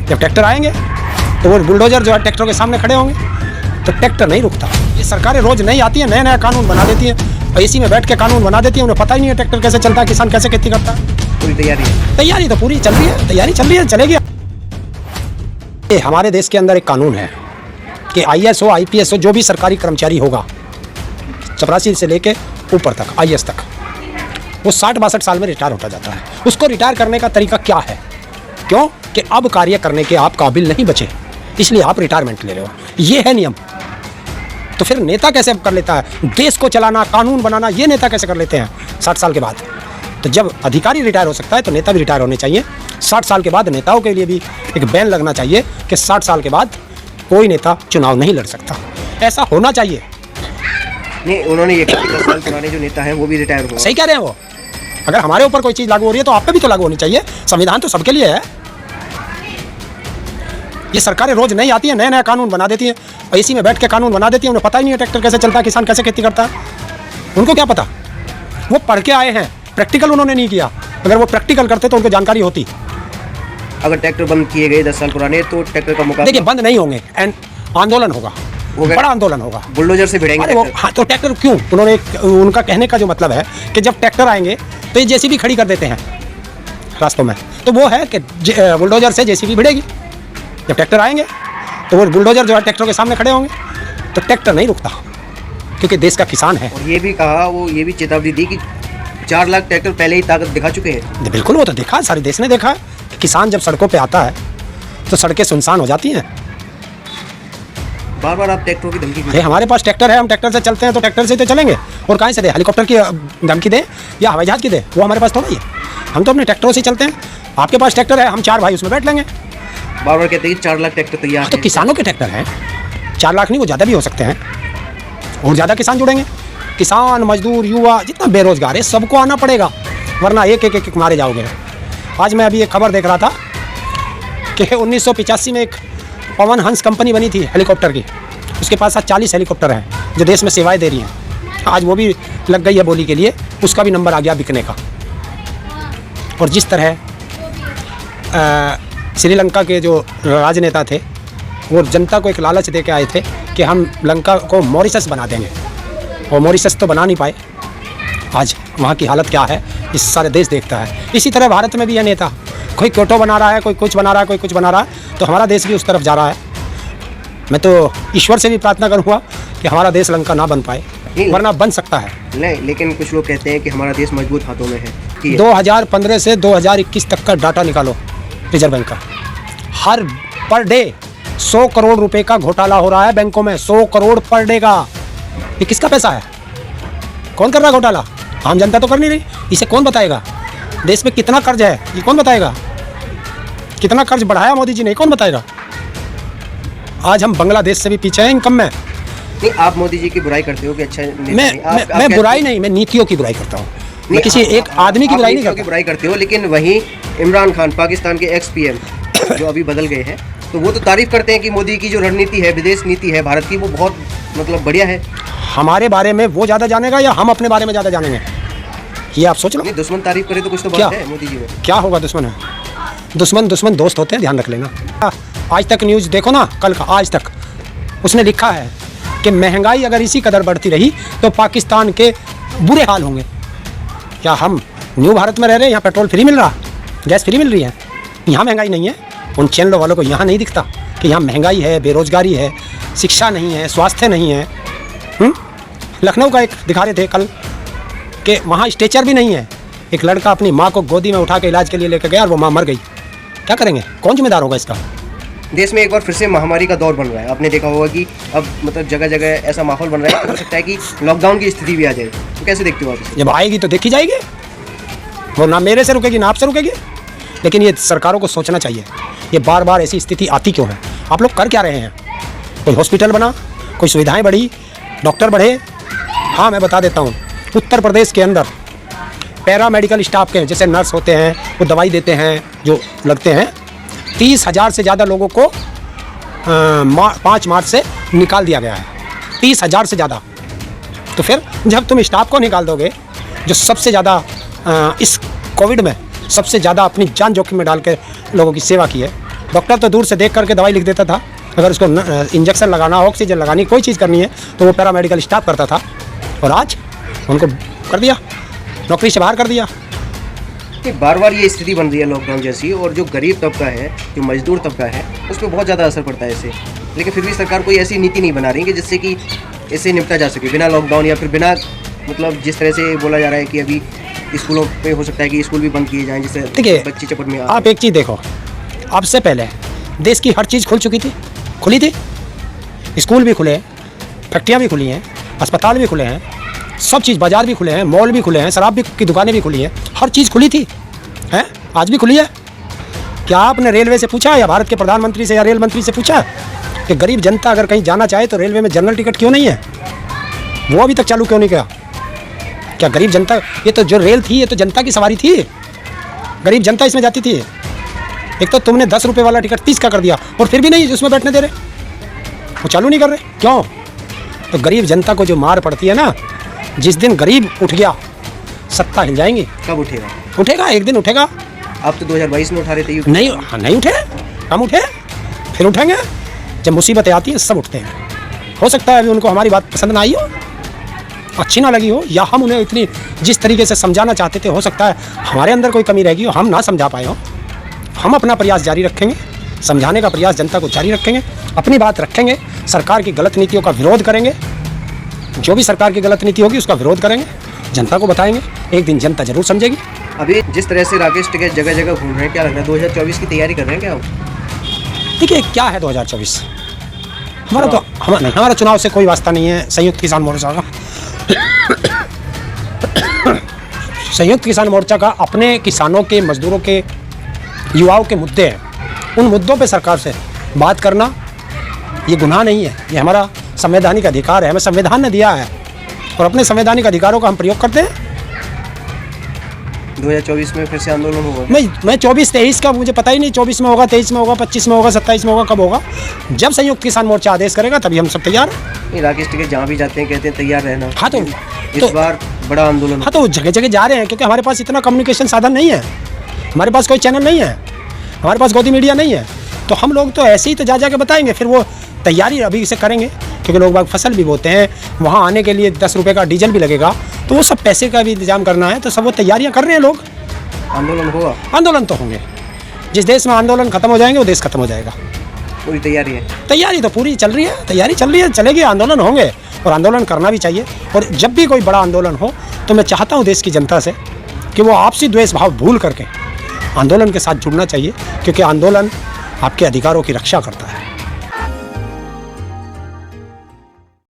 जब ट्रैक्टर आएंगे तो वो बुलडोजर जो है ट्रैक्टर के सामने खड़े होंगे, तो ट्रैक्टर नहीं रुकता। ये सरकारें रोज नई आती है, नया नया कानून बना देती है, और इसी में बैठ के कानून बना देती है। उन्हें पता ही नहीं है ट्रैक्टर कैसे चलता है, किसान कैसे खेती करता है। पूरी तैयारी तो पूरी चल रही है, तैयारी चल रही है, चलेगी। ये हमारे देश के अंदर एक कानून है कि IAS हो, IPS हो, जो भी सरकारी कर्मचारी होगा, चपरासी से लेके ऊपर तक, IAS तक, वो 60-62 साल में रिटायर होता जाता है। उसको रिटायर करने का तरीका क्या है? क्यों कि अब कार्य करने के आप काबिल नहीं बचे, इसलिए आप रिटायरमेंट ले रहे हो। ये है नियम। तो फिर नेता कैसे कर लेता है? देश को चलाना, कानून बनाना, ये नेता कैसे कर लेते हैं 60 साल के बाद? तो जब अधिकारी रिटायर हो सकता है तो नेता भी रिटायर होने चाहिए। 60 साल के बाद नेताओं के लिए भी एक बैन लगना चाहिए कि 60 साल के बाद कोई नेता चुनाव नहीं लड़ सकता। ऐसा होना चाहिए। नहीं, उन्होंने ये कहा कि 10 साल पुराने जो नेता हैं वो भी रिटायर हुए। सही कह रहे हैं वो। अगर हमारे ऊपर कोई चीज़ लागू हो रही है तो आप पे भी तो लागू होनी चाहिए। संविधान तो सबके लिए है। ये सरकारें रोज नई आती है, नया नया कानून बना देती है, और इसी में बैठ के कानून बना देती है। उन्हें पता ही नहीं है ट्रैक्टर कैसे चलता है, किसान कैसे खेती करता है। उनको क्या पता? वो पढ़ के आए हैं, प्रैक्टिकल उन्होंने नहीं किया। अगर वो प्रैक्टिकल करते तो उनको जानकारी होती। अगर ट्रैक्टर बंद किए गए 10 साल पुराने तो ट्रैक्टर का मुकाबला, देखिए, बंद नहीं होंगे, एंड आंदोलन होगा, बड़ा आंदोलन होगा, बुलडोजर से भिड़ेंगे। हाँ, तो ट्रैक्टर क्यों? उनका कहने का जो मतलब है कि जब ट्रैक्टर आएंगे तो ये JCB खड़ी कर देते हैं रास्तों में। तो वो है कि बुलडोजर से JCB भिड़ेगी। जब ट्रैक्टर आएंगे तो वो बुलडोजर जो है ट्रैक्टर के सामने खड़े होंगे, तो ट्रैक्टर नहीं रुकता, क्योंकि देश का किसान है। और ये भी कहा, वो ये भी चेतावनी दी कि 4 लाख ट्रैक्टर पहले ही ताकत दिखा चुके हैं। बिल्कुल, वो तो देखा, सारे देश ने देखा कि किसान जब सड़कों पे आता है तो सड़कें सुनसान हो जाती हैं। बार बार आप ट्रैक्टरों की धमकी है, हमारे पास ट्रैक्टर है, हम ट्रैक्टर से चलते हैं, तो ट्रैक्टर से तो चलेंगे। और कहाँ से दे? हेलीकॉप्टर की धमकी दे या हवाई जहाज की दे? वो हमारे पास थोड़ा ही है। हम तो अपने ट्रैक्टरों से चलते हैं। आपके पास ट्रैक्टर है, हम 4 भाई उसमें बैठ लेंगे। बार बार कहते हैं कि 4 लाख ट्रैक्टर तैयार तो किसानों के ट्रैक्टर हैं, 4 लाख नहीं, वो ज़्यादा भी हो सकते हैं, और ज़्यादा किसान जुड़ेंगे। किसान, मजदूर, युवा, जितना बेरोजगार है, सबको आना पड़ेगा, वरना एक मारे जाओगे। आज मैं अभी एक खबर देख रहा था कि 1985 में एक पवन हंस कंपनी बनी थी हेलीकॉप्टर की। उसके पास आज 40 हेलीकॉप्टर हैं जो देश में सेवाएं दे रही हैं। आज वो भी लग गई है बोली के लिए, उसका भी नंबर आ गया बिकने का। और जिस तरह श्रीलंका के जो राजनेता थे, वो जनता को एक लालच दे के आए थे कि हम लंका को मॉरिशस बना देंगे, और मॉरिशस तो बना नहीं पाए। आज वहाँ की हालत क्या है, इस सारे देश देखता है। इसी तरह भारत में भी है नेता, कोई क्योटो बना रहा है, कोई कुछ बना रहा है, कोई कुछ बना रहा है, तो हमारा देश भी उस तरफ जा रहा है। मैं तो ईश्वर से भी प्रार्थना करूँगा कि हमारा देश लंका ना बन पाए, वरना बन सकता है। नहीं, लेकिन कुछ लोग कहते हैं कि हमारा देश मजबूत हाथों में है। 2015 से 2021 तक का डाटा निकालो रिजर्व बैंक का। हर पर डे 100 करोड़ रुपए का घोटाला हो रहा है बैंकों में। 100 करोड़ पर डे का। ये किसका पैसा है? कौन कर रहा है घोटाला? आम जनता तो कर नहीं रही। इसे कौन बताएगा? देश में कितना कर्ज है, ये कौन बताएगा? कितना कर्ज बढ़ाया मोदी जी ने, कौन बताएगा? आज हम बांग्लादेश से भी पीछे हैं इनकम में। नहीं, आप मोदी जी की बुराई करते हो कि अच्छा मैं बुराई नहीं, मैं नीतियों की बुराई करता हूँ। मैं किसी एक आदमी की बुराई नहीं करता। बुराई करते हो, लेकिन वहीं इमरान खान, पाकिस्तान के एक्स PM जो अभी बदल गए हैं, तो वो तो तारीफ करते हैं कि मोदी की जो रणनीति है, विदेश नीति है भारत की, वो बहुत मतलब बढ़िया है। हमारे बारे में वो ज़्यादा जानेगा या हम अपने बारे में ज़्यादा जानेंगे, ये आप सोच लो। नहीं, दुश्मन तारीफ करे तो कुछ तो बात है मोदी जी में। क्या होगा? दुश्मन है, दुश्मन दोस्त होते हैं, ध्यान रख लेना। आज तक न्यूज़ देखो ना, कल का आज तक उसने लिखा है कि महंगाई अगर इसी कदर बढ़ती रही तो पाकिस्तान के बुरे हाल होंगे। क्या हम न्यू भारत में रह रहे हैं? यहाँ पेट्रोल फ्री मिल रहा, गैस फ्री मिल रही है, यहाँ महंगाई नहीं है। उन चैनलों वालों को यहाँ नहीं दिखता कि यहाँ महंगाई है, बेरोजगारी है, शिक्षा नहीं है, स्वास्थ्य नहीं है। लखनऊ का एक दिखा रहे थे कल कि वहाँ स्ट्रेचर भी नहीं है। एक लड़का अपनी माँ को गोदी में उठा के इलाज के लिए लेकर गया और वो माँ मर गई। क्या करेंगे? कौन जिम्मेदार होगा इसका? देश में एक बार फिर से महामारी का दौर बन रहा है। आपने देखा होगा कि अब मतलब जगह जगह ऐसा माहौल बन रहा है, हो सकता है कि लॉकडाउन की स्थिति भी आ जाए। तो कैसे देखते हो आप इसे? जब आएगी तो देखी जाएगी, वो ना मेरे से रुकेगी ना आपसे रुकेगी। लेकिन ये सरकारों को सोचना चाहिए, ये बार बार ऐसी स्थिति आती क्यों है? आप लोग कर क्या रहे हैं? कोई हॉस्पिटल बना, कोई सुविधाएं बढ़ी, डॉक्टर बढ़े? हाँ, मैं बता देता हूँ, उत्तर प्रदेश के अंदर पैरामेडिकल स्टाफ के जैसे नर्स होते हैं, वो दवाई देते हैं जो लगते हैं, 30,000 से ज़्यादा लोगों को 5 मार्च से निकाल दिया गया है। 30,000 से ज़्यादा। तो फिर जब तुम स्टाफ को निकाल दोगे जो सबसे ज़्यादा इस कोविड में सबसे ज़्यादा अपनी जान जोखिम में डाल के लोगों की सेवा की है, डॉक्टर तो दूर से देख करके दवाई लिख देता था। अगर उसको इंजेक्शन लगाना, ऑक्सीजन लगानी, कोई चीज़ करनी है तो वो पैरामेडिकल स्टाफ करता था। और आज उनको कर दिया, नौकरी से बाहर कर दिया। बार बार ये स्थिति बन रही है लॉकडाउन जैसी, और जो गरीब तबका है, जो मजदूर तबका है, उस पर बहुत ज़्यादा असर पड़ता है इससे। लेकिन फिर भी सरकार कोई ऐसी नीति नहीं बना रही कि जिससे कि इससे निपटा जा सके बिना लॉकडाउन, या फिर बिना मतलब जिस तरह से बोला जा रहा है कि अभी स्कूलों पे हो सकता है कि स्कूल भी बंद किए जाएं, जिससे देखिए बच्चे चपट में आप एक चीज़ देखो, अब से पहले देश की हर चीज़ खुल चुकी थी, खुली थी। स्कूल भी खुले हैं, फैक्ट्रियाँ भी खुली हैं, अस्पताल भी खुले हैं, सब चीज़, बाजार भी खुले हैं, मॉल भी खुले हैं, शराब भी की दुकानें भी खुली हैं, हर चीज़ खुली थी, हैं? आज भी खुली है। क्या आपने रेलवे से पूछा, या भारत के प्रधानमंत्री से या रेल मंत्री से पूछा कि गरीब जनता अगर कहीं जाना चाहे तो रेलवे में जनरल टिकट क्यों नहीं है? वो अभी तक चालू क्यों नहीं किया? क्या गरीब जनता, ये तो जो रेल थी ये तो जनता की सवारी थी, गरीब जनता इसमें जाती थी। एक तो तुमने 10 रुपये वाला टिकट 30 का कर दिया, और फिर भी नहीं उसमें बैठने दे रहे, वो चालू नहीं कर रहे, क्यों? तो गरीब जनता को जो मार पड़ती है ना, जिस दिन गरीब उठ गया सत्ता हिल जाएंगी। कब उठेगा? उठेगा, एक दिन उठेगा। आप तो 2022 में उठा रहे थे। नहीं, नहीं उठे, हम उठे, फिर उठेंगे। जब मुसीबतें आती हैं सब उठते हैं। हो सकता है अभी उनको हमारी बात पसंद ना आई हो, अच्छी ना लगी हो, या हम उन्हें इतनी जिस तरीके से समझाना चाहते थे, हो सकता है हमारे अंदर कोई कमी रहेगी, हम ना समझा पाए हो। हम अपना प्रयास जारी रखेंगे, समझाने का प्रयास जनता को जारी रखेंगे, अपनी बात रखेंगे, सरकार की गलत नीतियों का विरोध करेंगे। जो भी सरकार की गलत नीति होगी उसका विरोध करेंगे, जनता को बताएंगे, एक दिन जनता जरूर समझेगी। अभी जिस तरह से राकेश टिकैत जगह जगह घूम रहे हैं, क्या लग रहा है 2024 की तैयारी कर रहे हैं क्या आप? देखिए क्या है 2024, हमारा चुनाव से कोई वास्ता नहीं है। संयुक्त किसान मोर्चा का संयुक्त किसान मोर्चा का अपने किसानों के, मजदूरों के, युवाओं के मुद्दे हैं, उन मुद्दों पे सरकार से बात करना ये गुनाह नहीं है, ये हमारा संवैधानिक अधिकार है, हमें संविधान ने दिया है, और अपने संवैधानिक अधिकारों का हम प्रयोग करते हैं। 2024 में फिर से आंदोलन होगा? मैं 24-23 का मुझे पता ही नहीं, 24 में होगा, 23 में होगा, 25 में होगा, 27 में होगा, कब होगा? जब संयुक्त किसान मोर्चा आदेश करेगा तभी हम सब तैयार हैं। नहीं, राकेश टिकैत जहाँ भी जाते हैं कहते हैं तैयार रहना। हाँ तो इस बार बड़ा आंदोलन। हाँ तो जगह जगह जा रहे हैं, क्योंकि हमारे पास इतना कम्युनिकेशन साधन नहीं है, हमारे पास कोई चैनल नहीं है, हमारे पास गोदी मीडिया नहीं है, तो हम लोग तो ऐसे ही तो जा के बताएंगे। फिर वो तैयारी अभी से करेंगे, क्योंकि लोग बाग फसल भी बोते हैं, वहाँ आने के लिए 10 रुपये का डीजल भी लगेगा, तो वो सब पैसे का भी इंतजाम करना है, तो सब वो तैयारियाँ कर रहे हैं लोग। आंदोलन होगा? आंदोलन तो होंगे। जिस देश में आंदोलन खत्म हो जाएंगे वो देश खत्म हो जाएगा। पूरी तैयारी है? तैयारी तो पूरी चल रही है, तैयारी चल रही है, चलेगी, आंदोलन होंगे, और आंदोलन करना भी चाहिए। और जब भी कोई बड़ा आंदोलन हो तो मैं चाहता हूँ देश की जनता से कि वो आपसी द्वेष भाव भूल करके आंदोलन के साथ जुड़ना चाहिए, क्योंकि आंदोलन आपके अधिकारों की रक्षा करता है।